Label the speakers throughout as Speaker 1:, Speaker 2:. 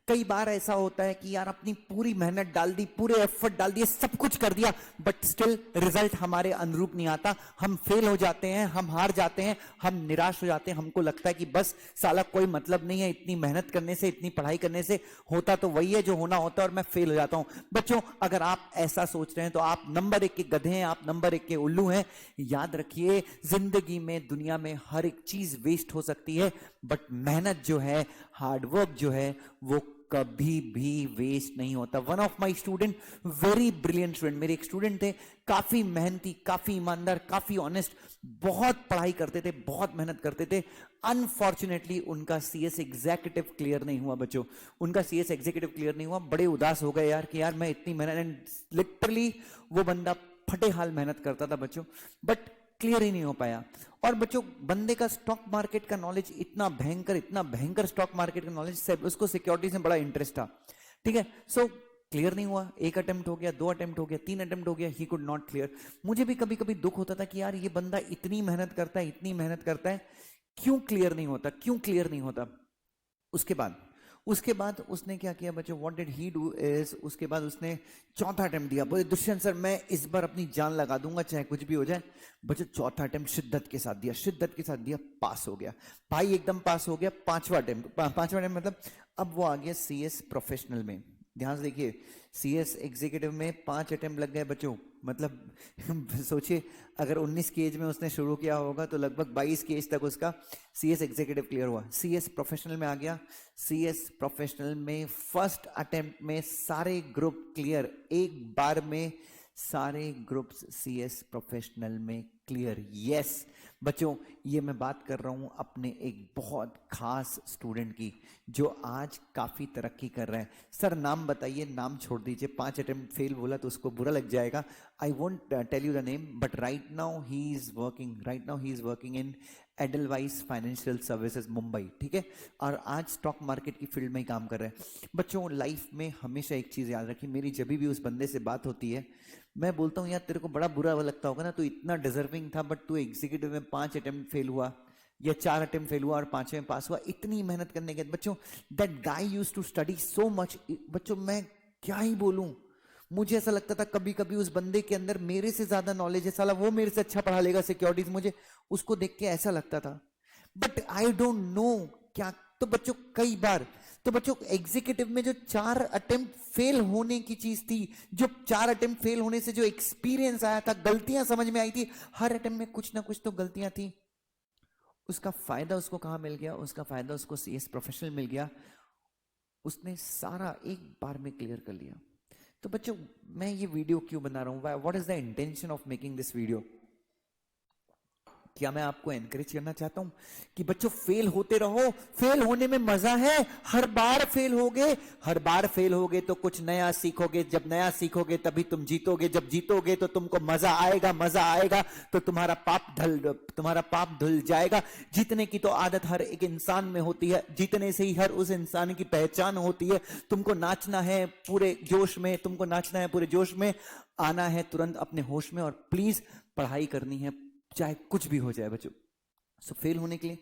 Speaker 1: कई बार ऐसा होता है कि यार अपनी पूरी मेहनत डाल दी, पूरे एफर्ट डाल दिए, सब कुछ कर दिया, बट स्टिल रिजल्ट हमारे अनुरूप नहीं आता। हम फेल हो जाते हैं, हम हार जाते हैं, हम निराश हो जाते हैं। हमको लगता है कि बस साला कोई मतलब नहीं है, इतनी मेहनत करने से, इतनी पढ़ाई करने से होता तो वही है जो होना होता है और मैं फेल हो जाता हूं। बच्चों, अगर आप ऐसा सोच रहे हैं तो आप नंबर 1 के गधे हैं, आप नंबर 1 के उल्लू हैं। याद रखिए, जिंदगी में, दुनिया में हर एक चीज वेस्ट हो सकती है, बट मेहनत जो है, हार्डवर्क जो है, वो कभी भी वेस्ट नहीं होता। One of my student, very brilliant student, मेरे एक स्टूडेंट थे, काफी मेहनती, काफी ईमानदार, काफी ऑनेस्ट, बहुत पढ़ाई करते थे, बहुत मेहनत करते थे। अनफॉर्चुनेटली उनका सीएस एग्जीक्यूटिव क्लियर नहीं हुआ बच्चों, उनका सीएस एग्जीक्यूटिव क्लियर नहीं हुआ। बड़े उदास हो गए यार कि यार मैं इतनी मेहनत, एंड लिटरली वो बंदा फटे हाल मेहनत करता था बच्चों, बट क्लियर ही नहीं हो पाया। और बच्चों, बंदे का स्टॉक मार्केट का नॉलेज इतना भयंकर स्टॉक मार्केट का नॉलेज, उसको सिक्योरिटीज में बड़ा इंटरेस्ट था, ठीक है। सो क्लियर नहीं हुआ। 1 अटेम्प्ट हो गया, 2 अटेम्प्ट हो गया, 3 अटेम्प्ट हो गया, ही कुड नॉट क्लियर। मुझे भी कभी कभी दुख होता था कि यार ये बंदा इतनी मेहनत करता है, इतनी मेहनत करता है, क्यों क्लियर नहीं होता, क्यों क्लियर नहीं होता। उसके बाद उसने क्या किया बच्चों, what did he do is, उसके बाद उसने चौथा अटेम्प्ट दिया। बोले दुष्यंत सर मैं इस बार अपनी जान लगा दूंगा चाहे कुछ भी हो जाए। बच्चों, चौथा अटेम्प्ट शिद्दत के साथ दिया, पास हो गया भाई, एकदम पास हो गया। पांचवा अटेम्प्ट मतलब अब वो आ गया सीएस प्रोफेशनल में। ध्यान से देखिए, सीएस एग्जीक्यूटिव में 5 अटेम्प्ट लग गए बच्चों। मतलब सोचिए, अगर 19 की एज में उसने शुरू किया होगा तो लगभग 22 की एज तक उसका सीएस एग्जीक्यूटिव क्लियर हुआ। सीएस प्रोफेशनल में आ गया। सीएस प्रोफेशनल में फर्स्ट अटेम्प्ट में सारे ग्रुप क्लियर, एक बार में सारे ग्रुप्स सीएस प्रोफेशनल में क्लियर। यस बच्चों, ये मैं बात कर रहा हूं अपने एक बहुत खास स्टूडेंट की जो आज काफी तरक्की कर रहे हैं। सर नाम बताइए, नाम छोड़ दीजिए, 5 अटेम्प्ट फेल बोला तो उसको बुरा लग जाएगा। I won't tell you the name, but right now he is working in Edelweiss Financial Services Mumbai, ठीक है। और आज स्टॉक मार्केट की फील्ड में ही काम कर रहे हैं। बच्चों, लाइफ में हमेशा एक चीज याद रखिए, मेरी जब भी उस बंदे से बात होती है, मैं बोलता हूँ यार तेरे को बड़ा बुरा लगता होगा ना, तू इतना डिजर्विंग था, बट तू एग्जीक्यूटिव में 5 अटेम्प्ट फेल हुआ या 4 अटेम्प्ट फेल हुआ और 5वें में पास हुआ, इतनी मेहनत करने के बाद। बच्चों, that guy used to study so much. बच्चों, मैं क्या ही बोलूं, मुझे ऐसा लगता था कभी कभी उस बंदे के अंदर मेरे से ज्यादा नॉलेज है, साला वो मेरे से अच्छा पढ़ा लेगा सिक्योरिटीज, मुझे उसको देख के ऐसा लगता था। बट आई डोंट नो क्या। तो बच्चों, कई बार तो बच्चों एग्जीक्यूटिव में जो 4 अटेम्प्ट फेल होने की चीज थी, जो 4 अटेम्प्ट फेल होने से जो एक्सपीरियंस आया था, गलतियां समझ में आई थी, हर अटेम्प्ट में कुछ ना कुछ तो गलतियां थी, उसका फायदा उसको कहां मिल गया, उसका फायदा उसको सीएस प्रोफेशनल मिल गया। उसने सारा एक बार में क्लियर कर लिया। तो बच्चों, मैं ये वीडियो क्यों बना रहा हूं, what is the intention of making this video. क्या मैं आपको एनकरेज करना चाहता हूं कि बच्चों फेल होते रहो, फेल होने में मजा है। हर बार फेल होगे तो कुछ नया सीखोगे, जब नया सीखोगे तभी तुम जीतोगे, जब जीतोगे तो तुमको मजा आएगा तो तुम्हारा पाप धुल जाएगा। जीतने की तो आदत हर एक इंसान में होती है, जीतने से ही हर उस इंसान की पहचान होती है। तुमको नाचना है पूरे जोश में, आना है तुरंत अपने होश में, और प्लीज पढ़ाई करनी है चाहे कुछ भी हो जाए बच्चों। सो फेल होने के लिए,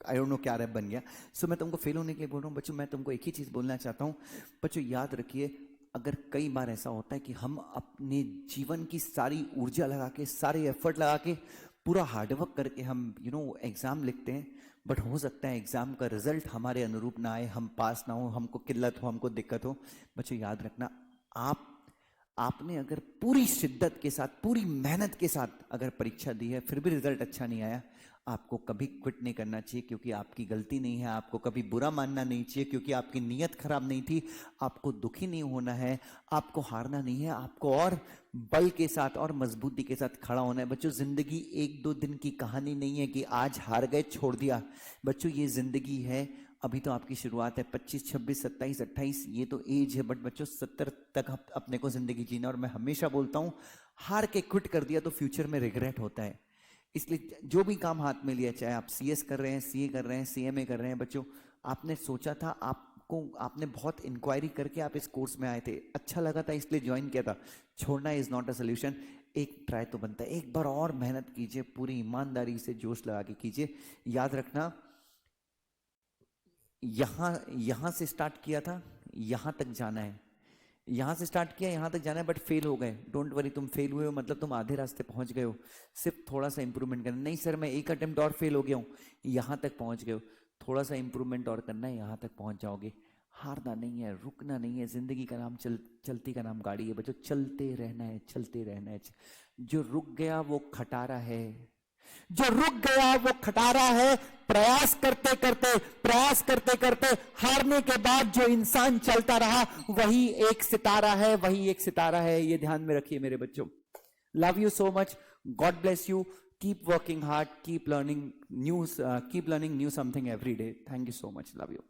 Speaker 1: आई डोंट नो क्या रैप बन गया। सो मैं तुमको फेल होने के लिए बोल रहा हूँ बच्चों। मैं तुमको एक ही चीज बोलना चाहता हूँ बच्चों, याद रखिए, अगर कई बार ऐसा होता है कि हम अपने जीवन की सारी ऊर्जा लगा के, सारे एफर्ट लगा के, पूरा हार्डवर्क करके हम एग्जाम लिखते हैं, बट हो सकता है एग्जाम का रिजल्ट हमारे अनुरूप ना आए, हम पास ना हो, हमको किल्लत हो, हमको दिक्कत हो। बच्चों याद रखना, आपने अगर पूरी शिद्दत के साथ, पूरी मेहनत के साथ अगर परीक्षा दी है, फिर भी रिजल्ट अच्छा नहीं आया, आपको कभी क्विट नहीं करना चाहिए, क्योंकि आपकी गलती नहीं है। आपको कभी बुरा मानना नहीं चाहिए, क्योंकि आपकी नीयत खराब नहीं थी। आपको दुखी नहीं होना है, आपको हारना नहीं है, आपको और बल के साथ और मजबूती के साथ खड़ा होना है। बच्चों, जिंदगी 1-2 दिन की कहानी नहीं है कि आज हार गए छोड़ दिया। बच्चों, ये जिंदगी है, अभी तो आपकी शुरुआत है, 25, 26, 27, 28 ये तो एज है, बट बच्चों 70 तक अपने को जिंदगी जीना। और मैं हमेशा बोलता हूं, हार के क्विट कर दिया तो फ्यूचर में रिग्रेट होता है। इसलिए जो भी काम हाथ में लिया, चाहे आप सीएस कर रहे हैं, सीए कर रहे हैं, सीएमए कर रहे हैं, बच्चों आपने सोचा था, आपने बहुत इंक्वायरी करके आप इस कोर्स में आए थे, अच्छा लगा था इसलिए ज्वाइन किया था। छोड़ना इज नॉट अ सोल्यूशन, एक ट्राई तो बनता है, एक बार और मेहनत कीजिए, पूरी ईमानदारी से जोश लगा के कीजिए। याद रखना, यहां से स्टार्ट किया था, यहां तक जाना है, यहां से स्टार्ट किया, यहां तक जाना है, बट फेल हो गए, डोंट वरी, तुम फेल हुए हो मतलब तुम आधे रास्ते पहुंच गए हो, सिर्फ थोड़ा सा इंप्रूवमेंट करना। नहीं सर मैं एक अटेम्प्ट और फेल हो गया हूं, यहां तक पहुंच गए हो, थोड़ा सा इंप्रूवमेंट और करना है, यहां तक पहुंच जाओगे। हारना नहीं है, रुकना नहीं है, जिंदगी का नाम चलती का नाम गाड़ी है बच्चों, चलते रहना है, चलते रहना है। जो रुक गया वो खटारा है, जो रुक गया वो खटारा है। प्रयास करते करते हारने के बाद जो इंसान चलता रहा वही एक सितारा है, वही एक सितारा है, ये ध्यान में रखिए मेरे बच्चों। Love you so much, God bless you, keep working hard, keep learning new something every day. Thank you so much, love you.